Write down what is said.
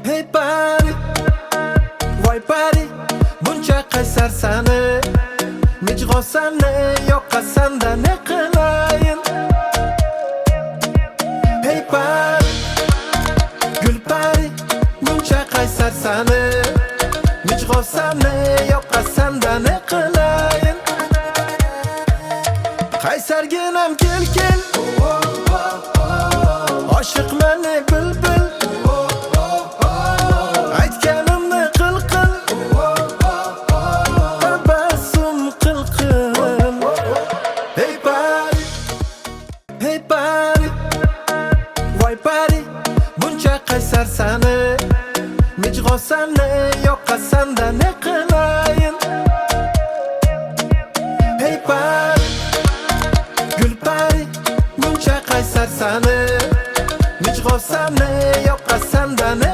Hey pari, voy pari, buncha qaysarsani, mijg'osani, yoqasanda ne qilayin? Hey pari, gul pari, buncha qaysarsani, mijg'osani, yoqasanda ne qilayin? Qaysarginam kel kel, oshiqman bulbul, aytganimni qil qil, tabassum qil qil. Hey pari, hey pari, voy pari, buncha qaysarsani, mijg'osani, yoqasanda ne qilayin? Hey pari, gul pari, buncha qaysarsani, mijg'osani, yoqasanda ne